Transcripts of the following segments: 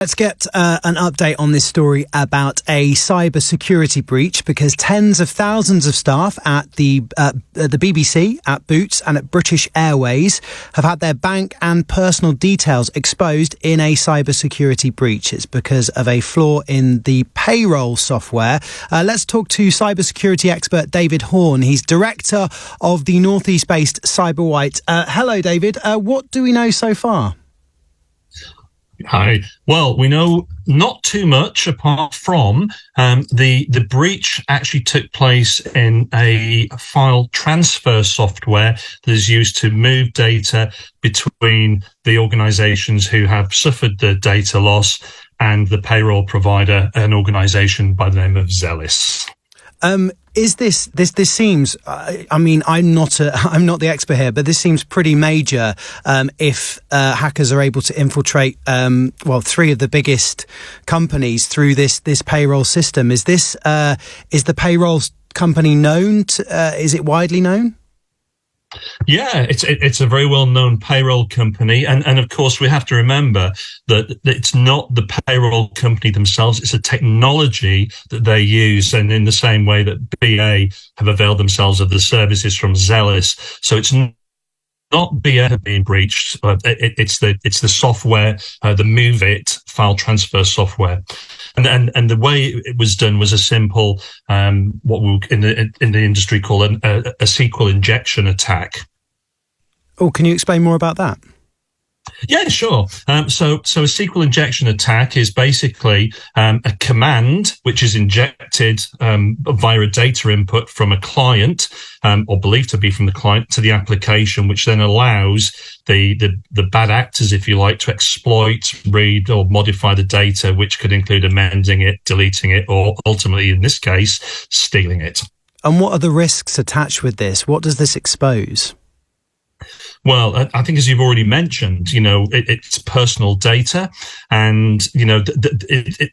Let's get an update on this story about a cybersecurity breach, because tens of thousands of staff at the BBC, at Boots and at British Airways have had their bank and personal details exposed in a cybersecurity breach. It's because of a flaw in the payroll software. Let's talk to cybersecurity expert David Horn. He's director of the Northeast-based CyberWhite. Hello, David. What do we know so far? Hi. Well, we know not too much apart from the breach actually took place in a file transfer software that is used to move data between the organizations who have suffered the data loss and the payroll provider, an organization by the name of Zealous. Is this seems, I mean, I'm not the expert here, but this seems pretty major, if hackers are able to infiltrate, three of the biggest companies through this payroll system. Is the payroll company known? Is it widely known? Yeah, it's a very well-known payroll company. And of course, we have to remember that it's not the payroll company themselves. It's a technology that they use. And in the same way that BA have availed themselves of the services from Zealous. So it's not BA being breached, but it's the software, the Move It file transfer software. And the way it was done was a simple, what we in the industry call a SQL injection attack. Oh, can you explain more about that? Yeah, sure. So a SQL injection attack is basically a command which is injected via a data input from a client, or believed to be from the client, to the application, which then allows the bad actors, if you like, to exploit, read, or modify the data, which could include amending it, deleting it, or ultimately, in this case, stealing it. And what are the risks attached with this? What does this expose? Well, I think, as you've already mentioned, it's personal data, and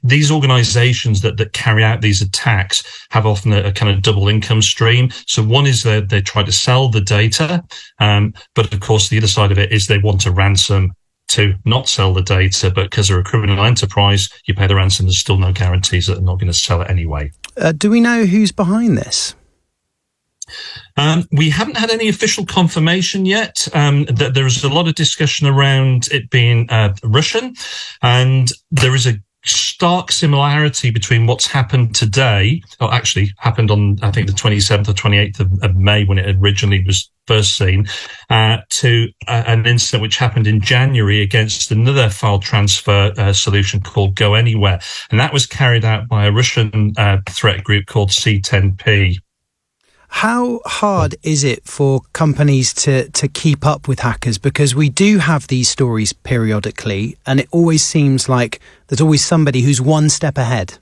these organisations that carry out these attacks have often a kind of double income stream. So one is that they try to sell the data, but of course the other side of it is they want a ransom to not sell the data, but because they're a criminal enterprise, you pay the ransom. There's still no guarantees that they're not going to sell it anyway. Do we know who's behind this? We haven't had any official confirmation yet. That there is a lot of discussion around it being Russian, and there is a stark similarity between what's happened today, or actually happened on, I think, the 27th or 28th of May, when it originally was first seen, to an incident which happened in January against another file transfer solution called Go Anywhere, and that was carried out by a Russian threat group called C10P. How hard is it for companies to keep up with hackers? Because we do have these stories periodically, and it always seems like there's always somebody who's one step ahead.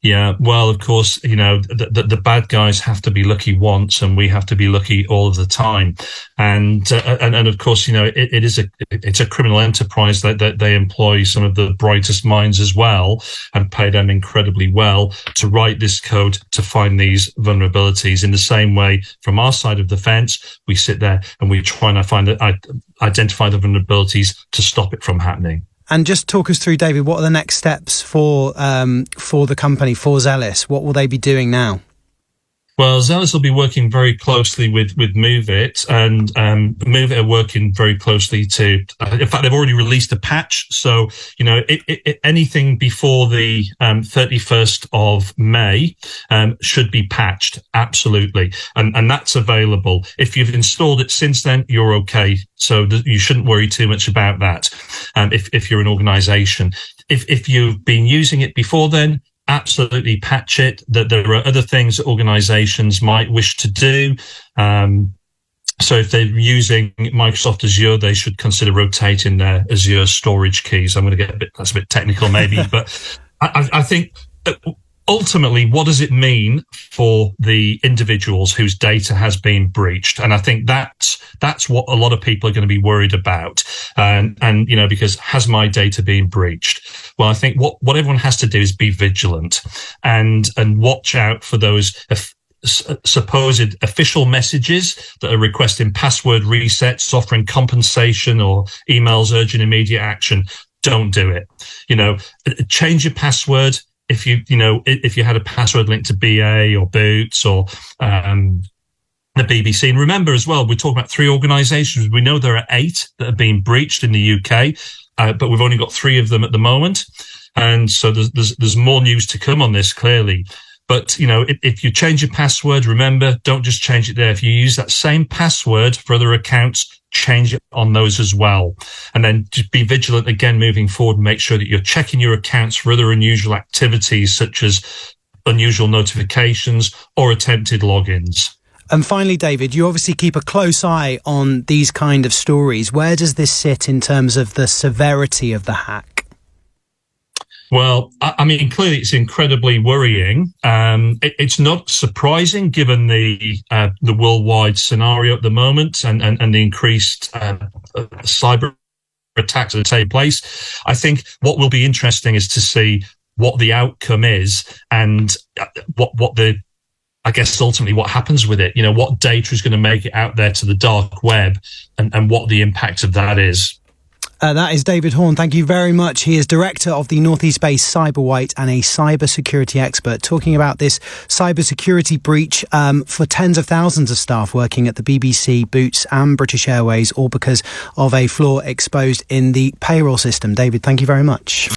Yeah, well, of course, the bad guys have to be lucky once, and we have to be lucky all of the time. And of course, it's a criminal enterprise that they employ some of the brightest minds as well, and pay them incredibly well to write this code to find these vulnerabilities. In the same way, from our side of the fence, we sit there and we try and identify the vulnerabilities to stop it from happening. And just talk us through, David, what are the next steps for the company, for Zealous? What will they be doing now? Well, Zealous will be working very closely with Move It, and Move It are working very closely to. In fact, they've already released a patch, so anything before the 31st of May should be patched, absolutely, and that's available. If you've installed it since then, you're okay. So you shouldn't worry too much about that. If you're an organisation, if you've been using it before then, absolutely patch it. That there are other things that organizations might wish to do. So if they're using Microsoft Azure, they should consider rotating their Azure storage keys. I'm going to get that's a bit technical maybe, but I think ultimately, what does it mean for the individuals whose data has been breached? And I think that's what a lot of people are going to be worried about. And because has my data been breached? Well, I think what everyone has to do is be vigilant and watch out for those supposed official messages that are requesting password resets, offering compensation, or emails urging immediate action. don't do it. Change your password. If you had a password linked to BA or Boots or the BBC. And remember as well, we're talking about 3 organisations. We know there are 8 that have been breached in the UK, but we've only got 3 of them at the moment. And so there's more news to come on this, clearly. But, if you change your password, remember, don't just change it there. If you use that same password for other accounts, change it on those as well. And then just be vigilant again moving forward and make sure that you're checking your accounts for other unusual activities, such as unusual notifications or attempted logins. And finally, David, you obviously keep a close eye on these kind of stories. Where does this sit in terms of the severity of the hack? Well, I mean, clearly it's incredibly worrying. It's not surprising given the worldwide scenario at the moment and the increased cyber attacks that take place. I think what will be interesting is to see what the outcome is and I guess ultimately what happens with it. What data is going to make it out there to the dark web and what the impact of that is. That is David Horn. Thank you very much. He is director of the Northeast-based CyberWhite and a cybersecurity expert, talking about this cybersecurity breach for tens of thousands of staff working at the BBC, Boots and British Airways, all because of a flaw exposed in the payroll system. David, thank you very much.